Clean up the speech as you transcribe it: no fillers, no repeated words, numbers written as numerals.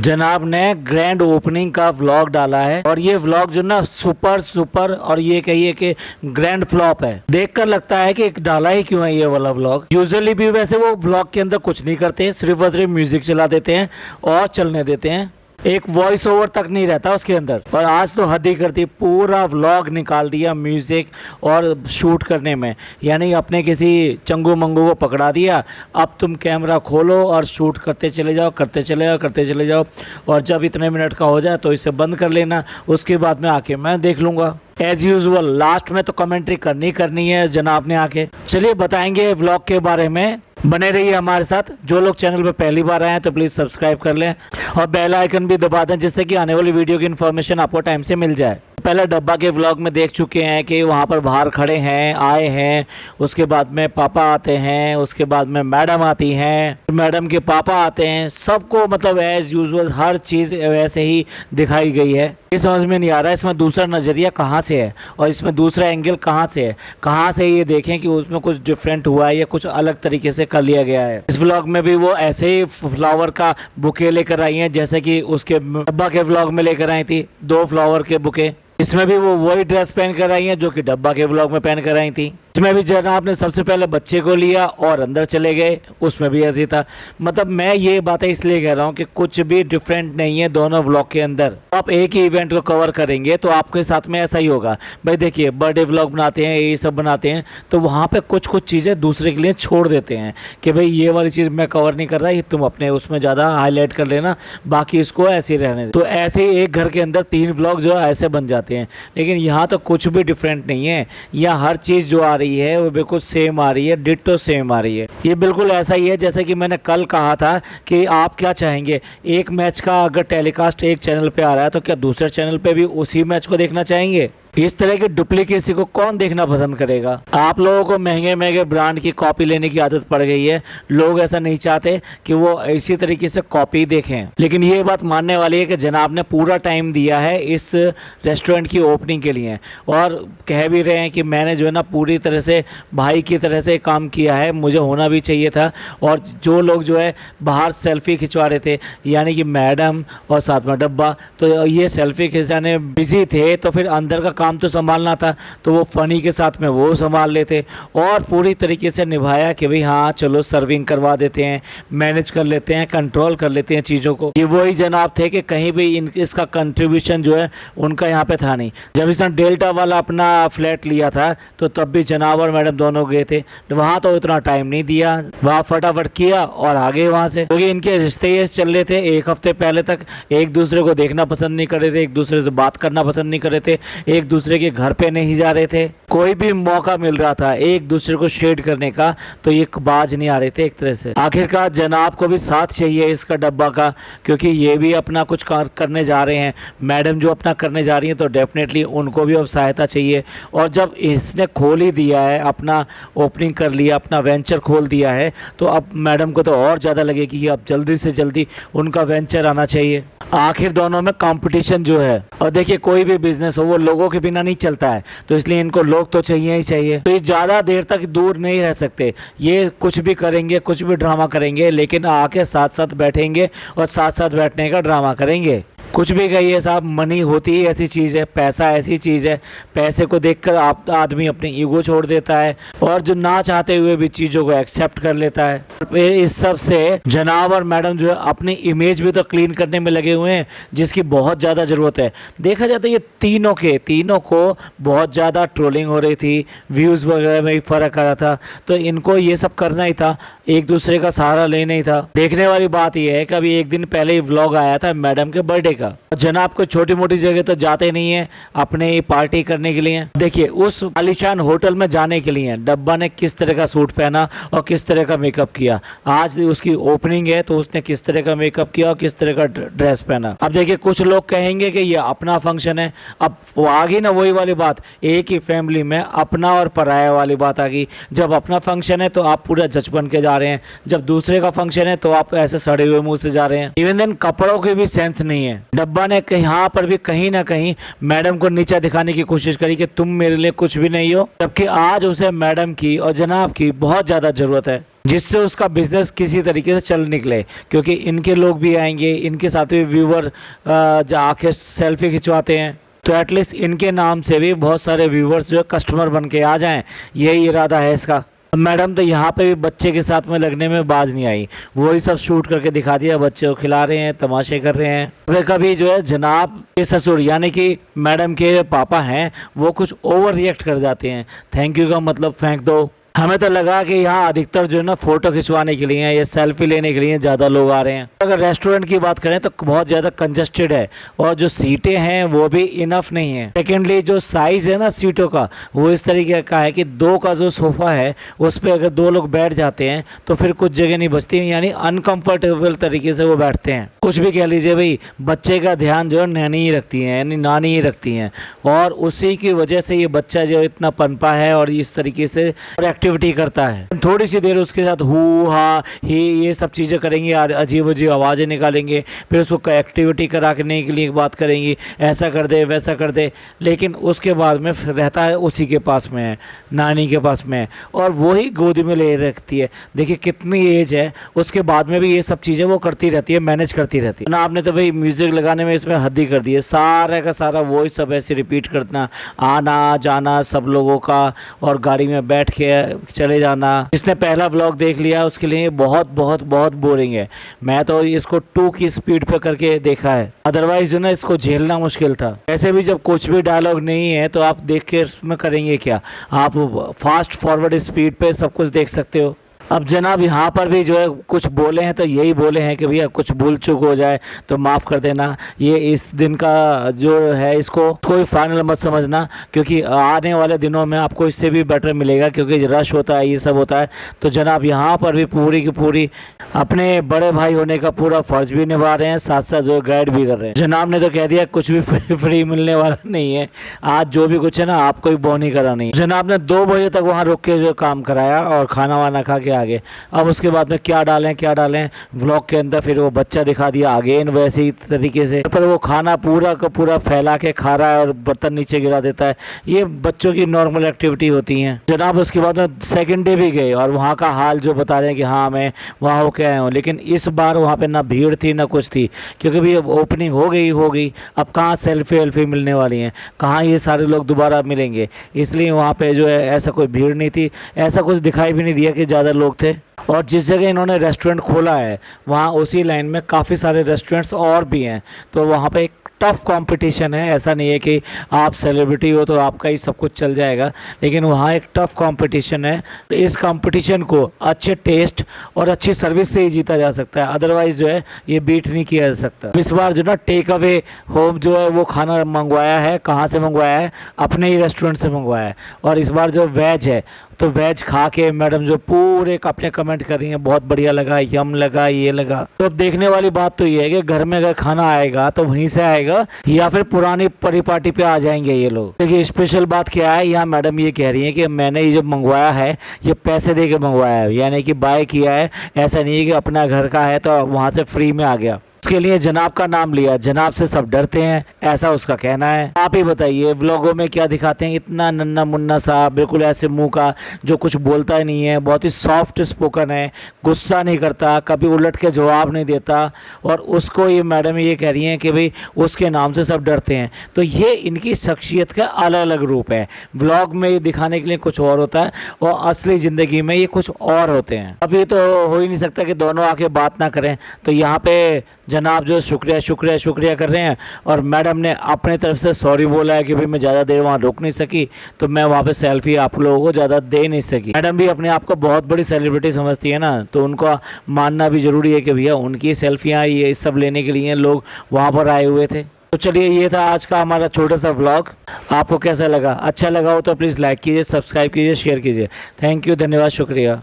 जनाब ने grand opening का व्लॉग डाला है और ये व्लॉग जो ना सुपर और ये कहिए कि ग्रैंड फ्लॉप है। देखकर लगता है कि डाला ही क्यों है ये वाला व्लॉग। यूजुअली भी वैसे वो व्लॉग के अंदर कुछ नहीं करते, सिर्फ और सिर्फ म्यूजिक चला देते हैं और चलने देते हैं, एक वॉइस ओवर तक नहीं रहता उसके अंदर। और आज तो हद ही करती, पूरा व्लॉग निकाल दिया म्यूजिक और शूट करने में, यानी अपने किसी चंगू मंगू को पकड़ा दिया, अब तुम कैमरा खोलो और शूट करते चले जाओ और जब इतने मिनट का हो जाए तो इसे बंद कर लेना, उसके बाद में आके मैं देख लूँगा। एज यूजुअल लास्ट में तो कमेंट्री करनी है जनाब ने आके। चलिए बताएंगे व्लॉग के बारे में, बने रहिए हमारे साथ। जो लोग चैनल पे पहली बार आए हैं तो प्लीज़ सब्सक्राइब कर लें और बेल आइकन भी दबा दें, जिससे कि आने वाली वीडियो की इन्फॉर्मेशन आपको टाइम से मिल जाए। पहले डब्बा के व्लॉग में देख चुके हैं कि वहाँ पर बाहर खड़े हैं, आए हैं, उसके बाद में पापा आते हैं, उसके बाद में मैडम आती हैं, मैडम के पापा आते हैं, सबको मतलब एज यूजुअल हर चीज़ वैसे ही दिखाई गई है। ये समझ में नहीं आ रहा है इसमें दूसरा नज़रिया कहाँ से है और इसमें दूसरा एंगल कहाँ से है, कहाँ से ये देखें कि उसमें कुछ डिफरेंट हुआ है या कुछ अलग तरीके से कर लिया गया है। इस व्लॉग में भी वो ऐसे ही फ्लावर का बुके लेकर आई हैं जैसे कि उसके डब्बा के व्लॉग में लेकर आई थी, 2 फ्लावर के बुके। इसमें भी वो वही ड्रेस पहन कर आई हैं जो कि डब्बा के व्लॉग में पहन कर आई थी। इसमें भी जनाब ने सबसे पहले बच्चे को लिया और अंदर चले गए, उसमें भी ऐसे था। मतलब मैं ये बातें इसलिए कह रहा हूँ कि कुछ भी डिफरेंट नहीं है दोनों व्लॉग के अंदर। आप एक ही इवेंट को कवर करेंगे तो आपके साथ में ऐसा ही होगा। भाई देखिए, बर्थडे व्लॉग बनाते हैं, ये सब बनाते हैं, तो वहाँ पे कुछ चीज़ें दूसरे के लिए छोड़ देते हैं कि भाई ये वाली चीज़ मैं कवर नहीं कर रहा, ये तुम अपने उसमें ज़्यादा हाईलाइट कर लेना, बाकी इसको ऐसे ही रहने दे। तो ऐसे ही एक घर के अंदर 3 व्लॉग जो ऐसे बन जाते हैं। लेकिन यहाँ तो कुछ भी डिफरेंट नहीं है, यहाँ हर चीज़ जो आ रही है वो बिल्कुल सेम आ रही है, डिट्टो सेम आ रही है। ये बिल्कुल ऐसा ही है जैसे कि मैंने कल कहा था कि आप क्या चाहेंगे, एक मैच का अगर टेलीकास्ट एक चैनल पे आ रहा है तो क्या दूसरे चैनल पे भी उसी मैच को देखना चाहेंगे? इस तरह की डुप्लीकेसी को कौन देखना पसंद करेगा? आप लोगों को महंगे ब्रांड की कॉपी लेने की आदत पड़ गई है। लोग ऐसा नहीं चाहते कि वो इसी तरीके से कॉपी देखें। लेकिन ये बात मानने वाली है कि जनाब ने पूरा टाइम दिया है इस रेस्टोरेंट की ओपनिंग के लिए और कह भी रहे हैं कि मैंने जो है ना पूरी तरह से भाई की तरह से काम किया है, मुझे होना भी चाहिए था। और जो लोग जो है बाहर सेल्फी खिंचवा रहे थे, यानी कि मैडम और साथ में डब्बा, तो ये सेल्फी खिंचाने बिजी थे, तो फिर अंदर का काम तो संभालना था, तो वो फनी के साथ में वो संभाल लेते और पूरी तरीके से निभाया कि भाई हाँ चलो सर्विंग करवा देते हैं, मैनेज कर लेते हैं, कंट्रोल कर लेते हैं चीज़ों को। ये वही जनाब थे कि कहीं भी इसका कंट्रीब्यूशन जो है उनका यहाँ पे था नहीं। जब इसने डेल्टा वाला अपना फ्लैट लिया था तो तब भी जनाब और मैडम दोनों गए थे, वहाँ तो इतना टाइम नहीं दिया, वहाँ फटाफट किया और आ गए वहाँ से। क्योंकि इनके रिश्ते ये चल रहे थे, 1 हफ्ते पहले तक एक दूसरे को देखना पसंद नहीं कर रहे थे, एक दूसरे से बात करना पसंद नहीं कर रहे थे, एक दूसरे के घर पे नहीं जा रहे थे। कोई भी मौका मिल रहा था एक दूसरे को शेड करने का तो ये बाज नहीं आ रहे थे एक तरह से। आखिरकार जनाब को भी साथ चाहिए इसका डब्बा का, क्योंकि ये भी अपना कुछ करने जा रहे हैं, मैडम जो अपना करने जा रही हैं, तो डेफिनेटली उनको भी अब सहायता चाहिए। और जब इसने खोल ही दिया है, अपना ओपनिंग कर लिया, अपना वेंचर खोल दिया है, तो अब मैडम को तो और ज़्यादा लगे कि अब जल्दी से जल्दी उनका वेंचर आना चाहिए। आखिर दोनों में कंपटीशन जो है, और देखिए कोई भी बिजनेस हो वो लोगों के बिना नहीं चलता है, तो इसलिए इनको लोग तो चाहिए ही चाहिए। तो ये ज़्यादा देर तक दूर नहीं रह सकते, ये कुछ भी करेंगे, कुछ भी ड्रामा करेंगे, लेकिन आके साथ साथ बैठेंगे और साथ साथ बैठने का ड्रामा करेंगे। कुछ भी कहिए साहब, मनी होती ही ऐसी चीज़ है, पैसा ऐसी चीज़ है, पैसे को देखकर आप आदमी अपनी ईगो छोड़ देता है और जो ना चाहते हुए भी चीज़ों को एक्सेप्ट कर लेता है। फिर इस सब से जनाब और मैडम जो है अपनी इमेज भी तो क्लीन करने में लगे हुए हैं, जिसकी बहुत ज़्यादा ज़रूरत है। देखा जाता है ये तीनों को बहुत ज़्यादा ट्रोलिंग हो रही थी, व्यूज़ वगैरह में भी फ़र्क आ रहा था, तो इनको ये सब करना ही था, एक दूसरे का सहारा लेना ही था। देखने वाली बात यह है कि अभी एक दिन पहले ही व्लॉग आया था मैडम के बर्थडे का। जनाब को छोटी मोटी जगह तो जाते नहीं है अपने पार्टी करने के लिए। देखिए उस आलीशान होटल में जाने के लिए डब्बा ने किस तरह का सूट पहना और किस तरह का मेकअप किया। आज उसकी ओपनिंग है तो उसने किस तरह का मेकअप किया और किस तरह का ड्रेस पहना। अब देखिए कुछ लोग कहेंगे कि ये अपना फंक्शन है, अब वो आ गई ना वही वाली बात, एक ही फैमिली में अपना और पराया वाली बात आ गई। जब अपना फंक्शन है तो आप पूरा जज बन के जा रहे हैं, जब दूसरे का फंक्शन है तो आप ऐसे सड़े हुए मुंह से जा रहे हैं। इवन देन कपड़ों के भी सेंस नहीं है। डब्बा ने यहाँ पर भी कहीं ना कहीं मैडम को नीचा दिखाने की कोशिश करी कि तुम मेरे लिए कुछ भी नहीं हो, जबकि आज उसे मैडम की और जनाब की बहुत ज़्यादा ज़रूरत है, जिससे उसका बिजनेस किसी तरीके से चल निकले। क्योंकि इनके लोग भी आएंगे, इनके साथ भी व्यूवर आके सेल्फी खिंचवाते हैं, तो एटलीस्ट इनके नाम से भी बहुत सारे व्यूवर्स जो कस्टमर बन के आ जाएं, यही इरादा है इसका। मैडम तो यहाँ पे भी बच्चे के साथ में लगने में बाज नहीं आई, वही सब शूट करके दिखा दिया, बच्चे को खिला रहे हैं, तमाशे कर रहे हैं। कभी कभी जो है जनाब के ससुर यानी कि मैडम के पापा हैं, वो कुछ ओवर रिएक्ट कर जाते हैं। थैंक यू का मतलब फेंक दो। हमें तो लगा कि यहाँ अधिकतर जो है ना फोटो खिंचवाने के लिए या सेल्फी लेने के लिए ज़्यादा लोग आ रहे हैं। अगर रेस्टोरेंट की बात करें तो बहुत ज़्यादा कंजस्टेड है और जो सीटें हैं वो भी इनफ नहीं है। सेकेंडली जो साइज़ है ना सीटों का, वो इस तरीके का है कि 2 का जो सोफ़ा है उस पर अगर 2 लोग बैठ जाते हैं तो फिर कुछ जगह नहीं बचती, यानी अनकम्फर्टेबल तरीके से वो बैठते हैं। कुछ भी कह लीजिए भाई, बच्चे का ध्यान जो है नैनी ही रखती हैं, यानी नानी ही रखती हैं, और उसी की वजह से ये बच्चा जो इतना पनपा है और इस तरीके से एक्टिविटी करता है। थोड़ी सी देर उसके साथ हु हा ही ये सब चीज़ें करेंगे, अजीब अजीब आवाज़ें निकालेंगे, फिर उसको एक्टिविटी कराने के लिए बात करेंगी, ऐसा कर दे वैसा कर दे, लेकिन उसके बाद में रहता है उसी के पास में है, नानी के पास में है, और वही गोद में ले रखती है। देखिए कितनी एज है, उसके बाद में भी ये सब चीज़ें वो करती रहती है, मैनेज करती रहती है ना। आपने तो भाई म्यूज़िक लगाने में इसमें हद ही कर दी है, सारा का सारा वॉइस सब ऐसे रिपीट करना, आना जाना सब लोगों का, और गाड़ी में बैठ के चले जाना। जिसने पहला व्लॉग देख लिया उसके लिए बहुत बहुत बहुत बोरिंग है। मैं तो इसको 2 की स्पीड पे करके देखा है, अदरवाइज जो ना इसको झेलना मुश्किल था। ऐसे भी जब कुछ भी डायलॉग नहीं है तो आप देख के इसमें करेंगे क्या, आप फास्ट फॉरवर्ड स्पीड पे सब कुछ देख सकते हो। अब जनाब यहाँ पर भी जो है कुछ बोले हैं तो यही बोले हैं कि भैया कुछ भूल चूक हो जाए तो माफ़ कर देना, ये इस दिन का जो है इसको कोई फाइनल मत समझना, क्योंकि आने वाले दिनों में आपको इससे भी बेटर मिलेगा, क्योंकि रश होता है, ये सब होता है। तो जनाब यहाँ पर भी पूरी की पूरी अपने बड़े भाई होने का पूरा फ़र्ज भी निभा रहे हैं, साथ साथ जो गाइड भी कर रहे हैं। जनाब ने तो कह दिया कुछ भी फ्री मिलने वाला नहीं है, आज जो भी कुछ है ना आपको ही बोनी करानी है। जनाब ने 2 बजे तक वहाँ रुक के जो काम कराया और खाना वाना खा के आगे। अब उसके बाद में क्या डालें व्लॉग के अंदर, फिर वो बच्चा दिखा दिया आगे वैसे ही तरीके से, पर वो खाना पूरा का पूरा फैला के खा रहा है और बर्तन नीचे गिरा देता है। ये बच्चों की नॉर्मल एक्टिविटी होती हैं जनाब। उसके बाद में सेकंड डे भी गए और वहाँ का हाल जो बता रहे हैं कि हाँ मैं वहाँ होके आया हूँ, लेकिन इस बार वहाँ पे ना भीड़ थी ना कुछ थी, क्योंकि भाई अब ओपनिंग हो गई। अब कहाँ सेल्फी वेल्फी मिलने वाली हैं, कहाँ ये सारे लोग दोबारा मिलेंगे, इसलिए वहाँ पे जो है ऐसा कोई भीड़ नहीं थी, ऐसा कुछ दिखाई भी नहीं दिया कि ज़्यादा लोग थे। और जिस जगह इन्होंने रेस्टोरेंट खोला है वहाँ उसी लाइन में काफ़ी सारे रेस्टोरेंट्स और भी हैं, तो वहाँ पे एक टफ कंपटीशन है। ऐसा नहीं है कि आप सेलिब्रिटी हो तो आपका ही सब कुछ चल जाएगा, लेकिन वहाँ एक टफ कंपटीशन है। इस कंपटीशन को अच्छे टेस्ट और अच्छी सर्विस से ही जीता जा सकता है, अदरवाइज जो है ये बीट नहीं किया जा सकता। इस बार जो ना टेक अवे होम जो है वो खाना मंगवाया है, कहाँ से मंगवाया है, अपने ही रेस्टोरेंट से मंगवाया है। और इस बार जो वेज है तो वेज खा के मैडम जो पूरे अपने कमेंट कर रही हैं, बहुत बढ़िया लगा, यम लगा, ये लगा। तो अब देखने वाली बात तो ये है कि घर में अगर खाना आएगा तो वहीं से आएगा या फिर पुरानी परिपाटी पे आ जाएंगे ये लोग। देखिए स्पेशल बात क्या है, यहाँ मैडम ये कह रही है कि मैंने ये जो मंगवाया है ये पैसे दे के मंगवाया है, यानी कि बाय किया है, ऐसा नहीं है कि अपना घर का है तो वहाँ से फ्री में आ गया। उसके लिए जनाब का नाम लिया, जनाब से सब डरते हैं, ऐसा उसका कहना है। आप ही बताइए व्लॉगों में क्या दिखाते हैं, इतना नन्ना मुन्ना सा, बिल्कुल ऐसे मुंह का जो कुछ बोलता ही नहीं है, बहुत ही सॉफ्ट स्पोकन है, गुस्सा नहीं करता, कभी उलट के जवाब नहीं देता, और उसको ये मैडम ये कह रही हैं कि भाई उसके नाम से सब डरते हैं। तो ये इनकी शख्सियत का अलग अलग रूप है। व्लॉग में ये दिखाने के लिए कुछ और होता है और असली ज़िंदगी में ये कुछ और होते हैं। अभी तो हो ही नहीं सकता कि दोनों आके बात ना करें, तो यहाँ पे जनाब जो शुक्रिया कर रहे हैं, और मैडम ने अपने तरफ से सॉरी बोला है कि भाई मैं ज़्यादा देर वहाँ रुक नहीं सकी, तो मैं वहाँ पे सेल्फी आप लोगों को ज़्यादा दे नहीं सकी। मैडम भी अपने आप को बहुत बड़ी सेलिब्रिटी समझती है ना, तो उनको मानना भी ज़रूरी है कि भैया उनकी सेल्फियाँ ये सब लेने के लिए लोग वहाँ पर आए हुए थे। तो चलिए ये था आज का हमारा छोटा सा व्लॉग। आपको कैसा लगा? अच्छा लगा हो तो प्लीज़ लाइक कीजिए, सब्सक्राइब कीजिए, शेयर कीजिए। थैंक यू, धन्यवाद, शुक्रिया।